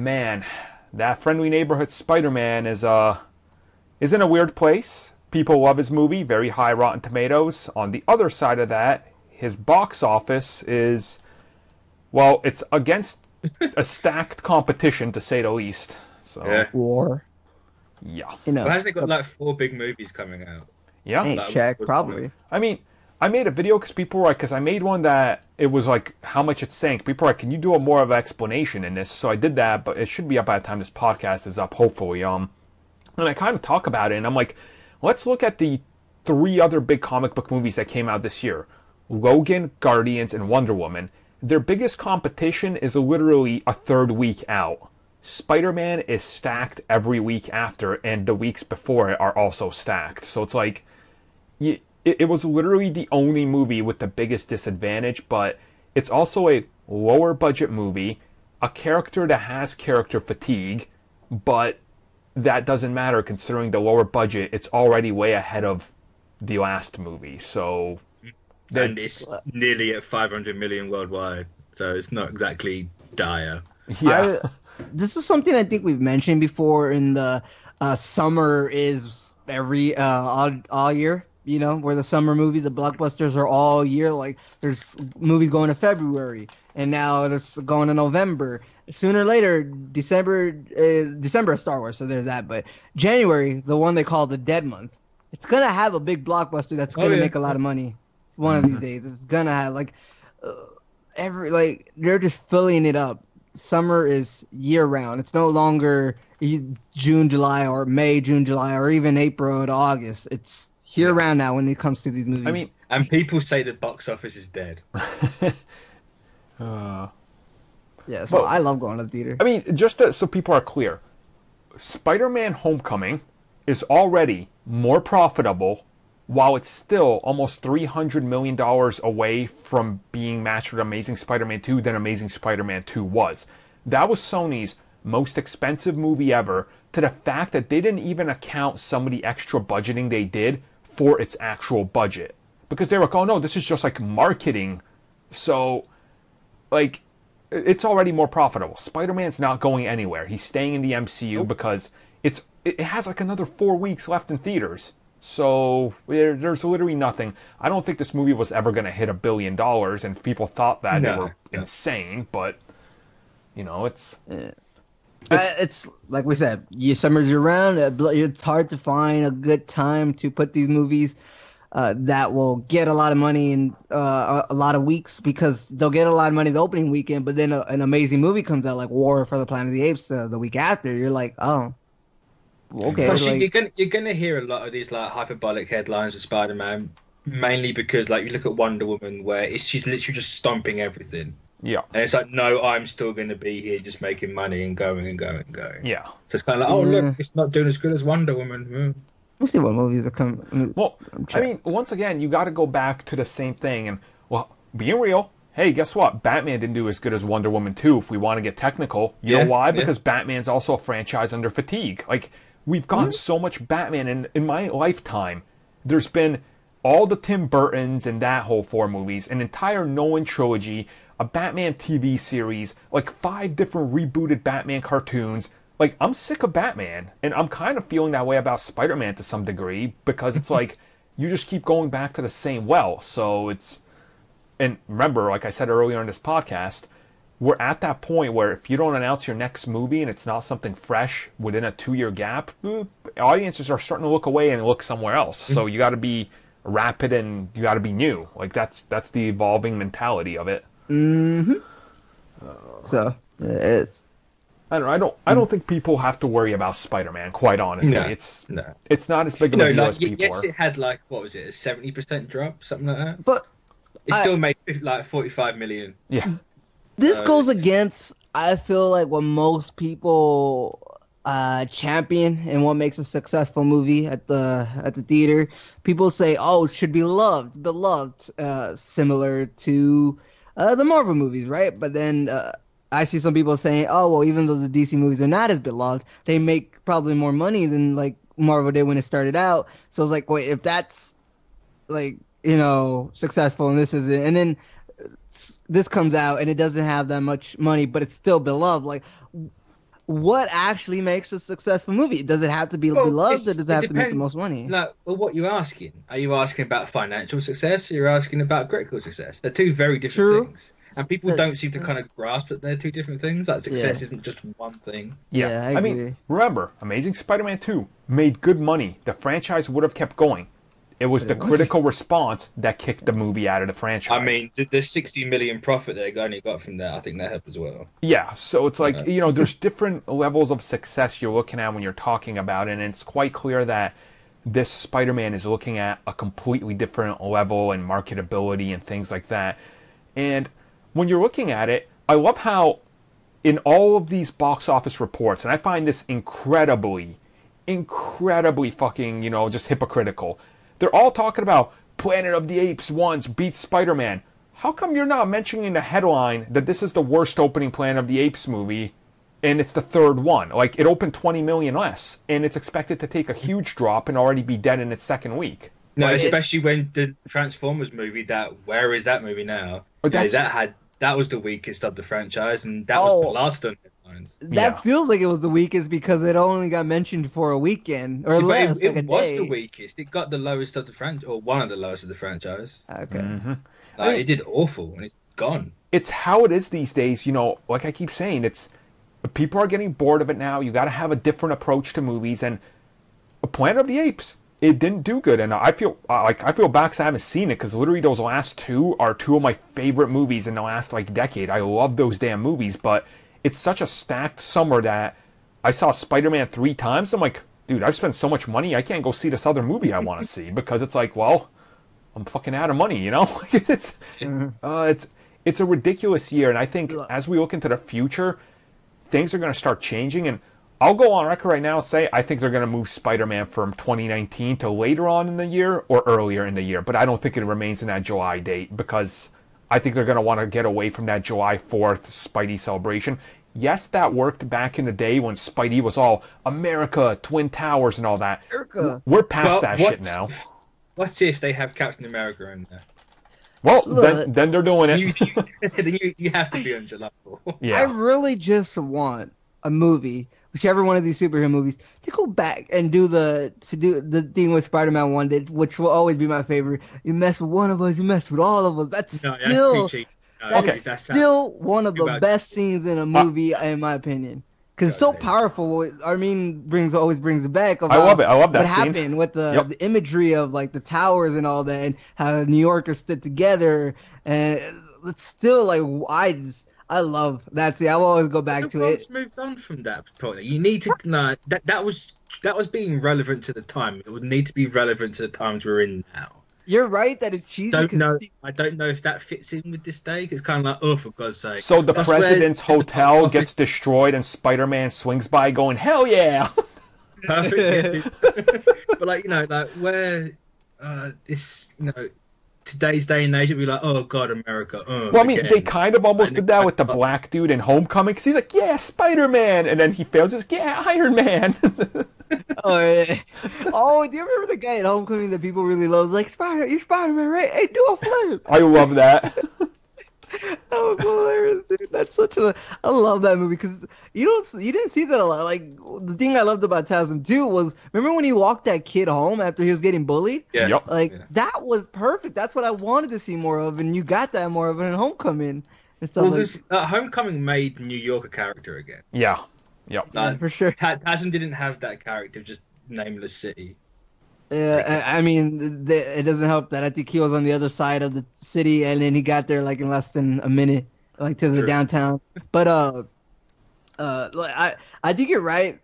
man, that friendly neighborhood Spider-Man is in a weird place. People love his movie, very high Rotten Tomatoes. On the other side of that, his box office is, well, it's against a stacked competition, to say the least. So, Yeah. War. yeah. Well, hasn't it got like 4 big movies coming out? Yeah. Ain't Like, check, probably. I mean, I made a video because people were like, because I made one that it was like how much it sank. People were like, can you do a more of an explanation in this? So I did that, but it should be up by the time this podcast is up, hopefully. And I kind of talk about it, and I'm like, let's look at the 3 other big comic book movies that came out this year: Logan, Guardians, and Wonder Woman. Their biggest competition is literally a third week out. Spider-Man is stacked every week after, and the weeks before it are also stacked. So it's like, it was literally the only movie with the biggest disadvantage, but it's also a lower budget movie, a character that has character fatigue, but that doesn't matter considering the lower budget. It's already way ahead of the last movie, so... And it's nearly at 500 million worldwide, so it's not exactly dire. Yeah. This is something I think we've mentioned before in the summer is every all year, you know, where the summer movies, the blockbusters are all year. Like there's movies going to February, and now there's going to November. Sooner or later, December is Star Wars, so there's that. But January, the one they call the dead month, it's gonna have a big blockbuster that's gonna make a lot of money. One of these days, it's gonna have they're just filling it up. Summer is year round. It's no longer June, July, or May, June, July, or even April to August. It's year round now when it comes to these movies. I mean, and people say the box office is dead. Yeah, so I love going to the theater. I mean, just so people are clear, Spider-Man Homecoming is already more profitable while it's still almost $300 million away from being matched with Amazing Spider-Man 2 than Amazing Spider-Man 2 was. That was Sony's most expensive movie ever, to the fact that they didn't even account some of the extra budgeting they did for its actual budget. Because they were like, oh no, this is just like marketing. So, like, it's already more profitable. Spider-Man's not going anywhere. He's staying in the MCU because it has like another 4 weeks left in theaters. So there's literally nothing. I don't think this movie was ever going to hit $1 billion, and if people thought that, they were insane. But you know, it's like we said, summer's year round. It's hard to find a good time to put these movies that will get a lot of money in a lot of weeks, because they'll get a lot of money the opening weekend, but then an amazing movie comes out like War for the Planet of the Apes the week after. You're like, oh. Okay, you're gonna hear a lot of these like hyperbolic headlines with Spider-Man, mainly because like you look at Wonder Woman, where she's literally just stomping everything. Yeah, and it's like, no, I'm still gonna be here, just making money and going and going and going. Yeah, so it's kind of like, oh look, it's not doing as good as Wonder Woman. We'll see what movies are coming. Well, I mean, once again, you got to go back to the same thing, and well, being real. Hey, guess what? Batman didn't do as good as Wonder Woman 2, if we want to get technical. You know why? Because Batman's also a franchise under fatigue. Like, we've gotten so much Batman in my lifetime. There's been all the Tim Burtons and that whole 4 movies, an entire Nolan trilogy, a Batman TV series, like 5 different rebooted Batman cartoons. Like, I'm sick of Batman, and I'm kind of feeling that way about Spider-Man to some degree, because it's like, you just keep going back to the same well. So it's... And remember, like I said earlier in this podcast, we're at that point where if you don't announce your next movie and it's not something fresh within a 2-year gap, audiences are starting to look away and look somewhere else. So you got to be rapid and you got to be new. Like that's the evolving mentality of it. Mm-hmm. So it's. I don't think people have to worry about Spider-Man. Quite honestly, it's not as big of a deal as people. Yes, it had like, what was it, a 70% drop, something like that. But it still made like 45 million. Yeah. This goes against, I feel like, what most people champion and what makes a successful movie at the theater. People say, oh, it should be beloved, similar to the Marvel movies, right? But then I see some people saying, oh, well, even though the DC movies are not as beloved, they make probably more money than like Marvel did when it started out. So it's like, wait, if that's like, you know, successful and this isn't, and then this comes out and it doesn't have that much money, but it's still beloved. Like, what actually makes a successful movie? Does it have to be beloved, or does it have to make the most money? Like, well, what you're asking? Are you asking about financial success, or you're asking about critical success? They're two very different things, and people don't seem to kind of grasp that they're two different things. Like, success isn't just one thing. Yeah, I agree. mean, remember, Amazing Spider-Man 2 made good money. The franchise would have kept going. It was the critical response that kicked the movie out of the franchise. I mean, the 60 million profit they only got from that, I think that helped as well. Yeah, so it's like, there's different levels of success you're looking at when you're talking about it, and it's quite clear that this Spider-Man is looking at a completely different level and marketability and things like that. And when you're looking at it, I love how in all of these box office reports, and I find this incredibly fucking, just hypocritical. They're all talking about Planet of the Apes once beat Spider-Man. How come you're not mentioning in the headline that this is the worst opening Planet of the Apes movie and it's the third one? Like, it opened 20 million less, and it's expected to take a huge drop and already be dead in its second week. No, especially when the Transformers movie, where is that movie now? That was the weakest of the franchise, and that was the last on headlines. That feels like it was the weakest because it only got mentioned for a weekend or less. It was the weakest. It got the lowest of the franchise, or one of the lowest of the franchise. Okay. Mm-hmm. It did awful, and it's gone. It's how it is these days. Like I keep saying, people are getting bored of it now. You got to have a different approach to movies, and Planet of the Apes, it didn't do good, and I feel bad because I haven't seen it, because literally those last two are two of my favorite movies in the last decade. I love those damn movies, but it's such a stacked summer that I saw Spider-Man 3 times. I'm like, dude, I've spent so much money, I can't go see this other movie I want to see, because it's like, well, I'm fucking out of money, it's a ridiculous year, and I think as we look into the future, things are going to start changing, and I'll go on record right now and say I think they're going to move Spider-Man from 2019 to later on in the year or earlier in the year, but I don't think it remains in that July date, because I think they're going to want to get away from that July 4th Spidey celebration. Yes, that worked back in the day when Spidey was all America, Twin Towers, and all that. We're past that shit now. What if they have Captain America in there? Well, then they're doing it. You have to be on July 4th. Yeah. I really just want a movie, whichever one of these superhero movies, to go back and do the thing with Spider-Man 1 did, which will always be my favorite. You mess with one of us, you mess with all of us. That's still one of the best scenes in a movie, in my opinion. Because it's so powerful. Armin always brings it back. I love it. I love that what scene. happened with the imagery of the towers and all that, and how New Yorkers stood together. And it's still I love that scene. I will always go back to it. Moved on from that point. You need to that was being relevant to the time. It would need to be relevant to the times we're in now. You're right that it's cheesy. I don't know if that fits in with this day. It's kind of like, oh, for God's sake. So the president's hotel gets destroyed and Spider-Man swings by going, hell yeah! Perfect. But where this, today's day and age, it'd be like, oh God, America. Well, I mean, they kind of almost did that with the black dude in Homecoming, because he's like, yeah, Spider-Man, and then he fails his, yeah, Iron Man. Oh, yeah. Oh, do you remember the guy at Homecoming that people really love? Like, you're Spider-Man, right? Hey, do a flip. I love that. That was hilarious, dude. That's I love that movie, because you didn't see that a lot. Like, the thing I loved about 2002 was, remember when he walked that kid home after he was getting bullied? Yeah. Yep. That was perfect. That's what I wanted to see more of, and you got that more of in Homecoming and stuff. Homecoming made New York a character again. Yeah. Yep. For sure. Tasm didn't have that character, just nameless city. Yeah, I mean, it doesn't help that I think he was on the other side of the city, and then he got there in less than a minute, to the downtown. But I think you're right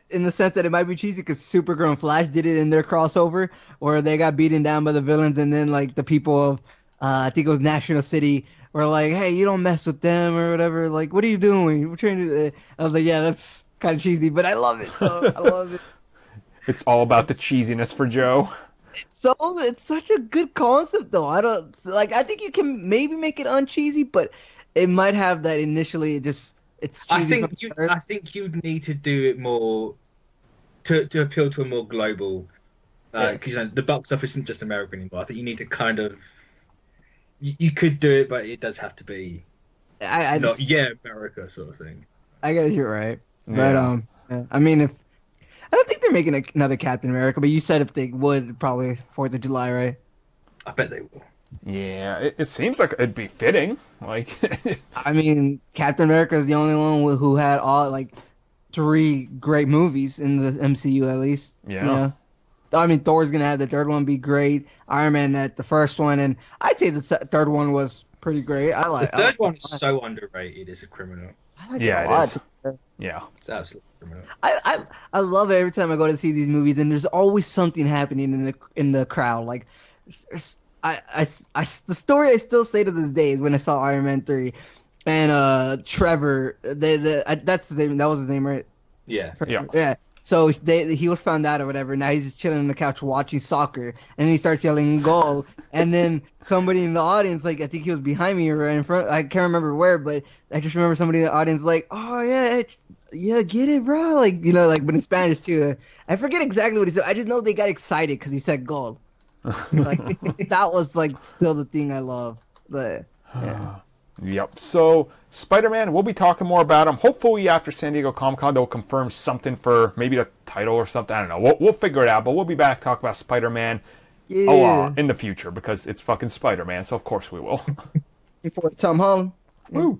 in the sense that it might be cheesy because Supergirl and Flash did it in their crossover, where they got beaten down by the villains, and then the people of I think it was National City were like, hey, you don't mess with them or whatever. Like, what are you doing? We're trying to. I was like, yeah, that's kind of cheesy, but I love it. I love it. It's all about the cheesiness for Joe. So it's such a good concept, though. I think you can maybe make it uncheesy, but it might have that initially. It's cheesy. I think you'd need to do it more to appeal to a more global. Because the box office isn't just American anymore. I think you need to kind of. You could do it, but it does have to be. America sort of thing. I guess you're right. But Yeah. yeah. I mean, if I don't think they're making another Captain America, but you said if they would, probably 4th of July, right? I bet they will. Yeah, it seems like it'd be fitting. Like, I mean, Captain America is the only one who had all like 3 great movies in the MCU at least. Yeah. You know? I mean, Thor's gonna have the third one be great. Iron Man at the first one, and I'd say the third one was pretty great. The third one is so underrated. It's a criminal. I like Yeah, it it a lot. is. Yeah. It's absolutely criminal. I love it every time I go to see these movies, and there's always something happening in the crowd. Like, the story I still say to this day is when I saw Iron Man 3, and Trevor, that's his name. That was his name, right? Yeah. Yeah. Yeah. So he was found out or whatever. Now he's just chilling on the couch watching soccer, and he starts yelling "goal!" And then somebody in the audience, like I think he was behind me or right in front. I can't remember where, but I just remember somebody in the audience like, "Oh yeah, yeah, get it, bro!" Like like but in Spanish too. I forget exactly what he said. I just know they got excited because he said "goal." Like that was like still the thing I love. But yeah. Yep. So Spider-Man, we'll be talking more about him. Hopefully after San Diego Comic-Con, they'll confirm something for maybe the title or something. I don't know. We'll figure it out. But we'll be back talking about Spider-Man a lot in the future because it's fucking Spider-Man. So of course we will. Before Tom Holland. Woo.